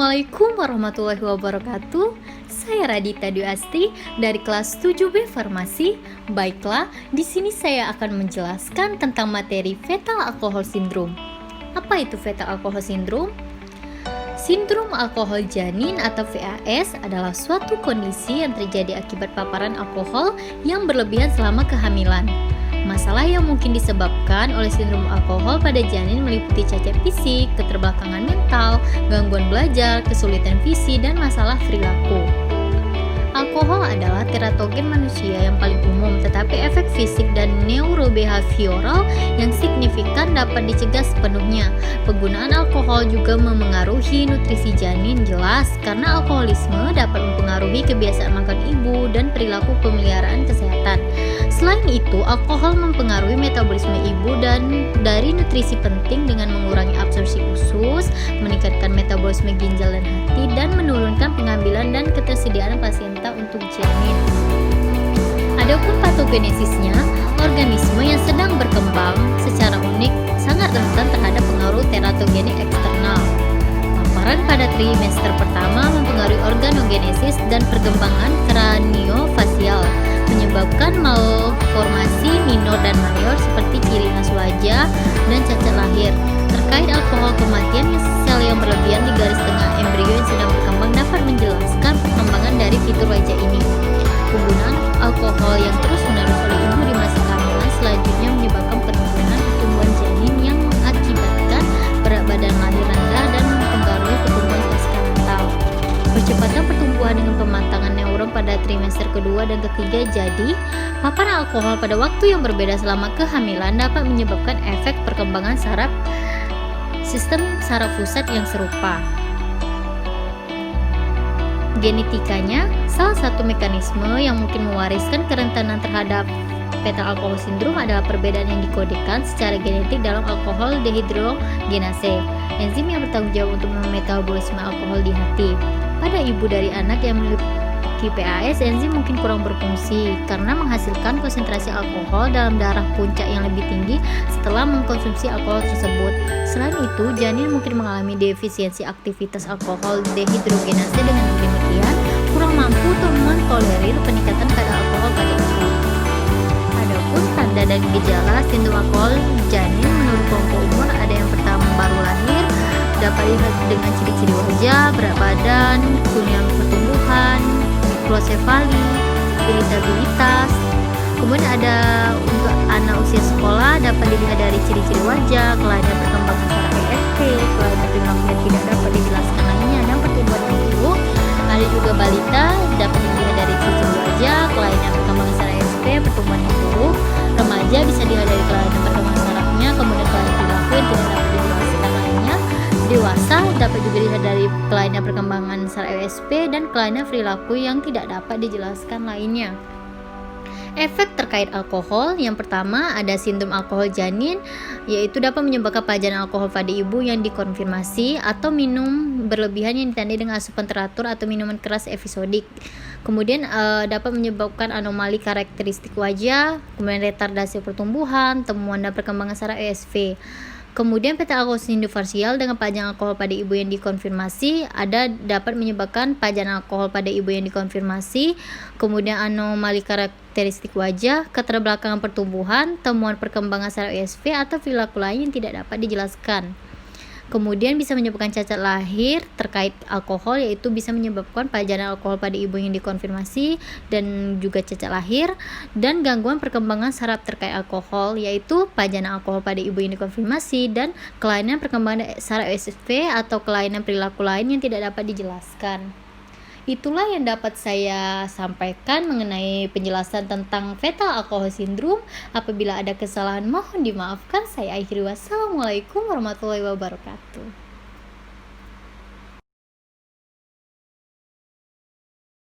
Assalamualaikum warahmatullahi wabarakatuh. Saya Radita Dwi Asti dari kelas 7B Farmasi. Baiklah, di sini saya akan menjelaskan tentang materi Fetal Alcohol Syndrome. Apa itu Fetal Alcohol Syndrome? Sindrom alkohol janin atau VAS adalah suatu kondisi yang terjadi akibat paparan alkohol yang berlebihan selama kehamilan. Masalah yang mungkin disebabkan oleh sindrom alkohol pada janin meliputi cacat fisik, keterbelakangan mental, gangguan belajar, kesulitan visi, dan masalah perilaku. Alkohol adalah teratogen manusia yang paling umum, tetapi efek fisik dan neurobehavioral yang signifikan dapat dicegah sepenuhnya. Penggunaan alkohol juga memengaruhi nutrisi janin, jelas, karena alkoholisme dapat mempengaruhi kebiasaan makan ibu dan perilaku pemeliharaan kesehatan. Selain itu, alkohol mempengaruhi metabolisme ibu dan dari nutrisi penting dengan mengurangi absorpsi usus, meningkatkan metabolisme ginjal dan hati, dan menurunkan pengambilan dan ketersediaan plasenta untuk janin. Adapun patogenesisnya, organisme yang sedang berkembang secara unik sangat rentan terhadap pengaruh teratogenik eksternal. Paparan pada trimester pertama mempengaruhi organogenesis dan perkembangan kraniofasial, menyebabkan malformasi minor dan mayor seperti ciri khas wajah dan cacat lahir. Terkait alkohol, kematian sel yang berlebihan di garis tengah embrio yang sedang berkembang dapat menjelaskan perkembangan dari fitur wajah ini. Penggunaan alkohol yang terus-menerus oleh ibu di masa kehamilan selanjutnya menyebabkan penurunan pertumbuhan janin yang mengakibatkan berat badan lahir rendah dan mempengaruhi pertumbuhan skeletal. Percepatan pertumbuhan dengan pematangan neuron pada trimester kedua dan ketiga. Jadi, paparan alkohol pada waktu yang berbeda selama kehamilan dapat menyebabkan efek perkembangan sistem saraf pusat yang serupa. Genetikanya, salah satu mekanisme yang mungkin mewariskan kerentanan terhadap fetal alcohol syndrome adalah perbedaan yang dikodekan secara genetik dalam alkohol dehidrogenase, enzim yang bertanggung jawab untuk metabolisme alkohol di hati. Pada ibu dari anak yang memiliki PAS, enzim mungkin kurang berfungsi karena menghasilkan konsentrasi alkohol dalam darah puncak yang lebih tinggi setelah mengkonsumsi alkohol tersebut. Selain itu, janin mungkin mengalami defisiensi aktivitas alkohol dehidrogenase. Dengan demikian, kurang mampu untuk mentolerir peningkatan kadar alkohol pada ibu. Adapun tanda dan gejala sindrom alkohol janin menurut kelompok umur ada yang pertama baru lahir, dapat dilihat dengan ciri-ciri wajah, berat badan, kuningan pertumbuhan, mikrosefali, iritabilitas. Kemudian ada untuk anak usia sekolah dapat dilihat dari ciri-ciri wajah, kelainan perkembangan secara ESP, kelainan perilaku yang tidak dapat dijelaskan lainnya, dan pertumbuhan yang buruk. Ada juga balita dapat dilihat dari ciri-ciri wajah, kelainan perkembangan secara ESP, pertumbuhan yang buruk. Remaja bisa dilihat dari kelainan perkembangan sarafnya, kemudian kelainan perilaku yang tidak dapat dijelaskan lainnya. Dewasa dapat juga dilihat dari kelainan perkembangan secara ESP dan kelainan perilaku yang tidak dapat dijelaskan lainnya. Efek terkait alkohol, yang pertama ada sindrom alkohol janin, yaitu dapat menyebabkan paparan alkohol pada ibu yang dikonfirmasi atau minum berlebihan yang ditandai dengan asupan teratur atau minuman keras episodik. Kemudian dapat menyebabkan anomali karakteristik wajah, kemudian retardasi pertumbuhan, temuan dan perkembangan secara ESV. Kemudian fetal alcohol syndrome parsial dengan paparan alkohol pada ibu yang dikonfirmasi dapat menyebabkan paparan alkohol pada ibu yang dikonfirmasi, kemudian anomali karakteristik wajah, keterbelakangan pertumbuhan, temuan perkembangan secara ESV atau perilaku lain yang tidak dapat dijelaskan. Kemudian bisa menyebabkan cacat lahir terkait alkohol, yaitu bisa menyebabkan paparan alkohol pada ibu yang dikonfirmasi dan juga cacat lahir, dan gangguan perkembangan saraf terkait alkohol, yaitu paparan alkohol pada ibu yang dikonfirmasi dan kelainan perkembangan saraf ESV atau kelainan perilaku lain yang tidak dapat dijelaskan. Itulah yang dapat saya sampaikan mengenai penjelasan tentang fetal alcohol syndrome. Apabila ada kesalahan mohon dimaafkan. Saya akhiri, wassalamualaikum warahmatullahi wabarakatuh.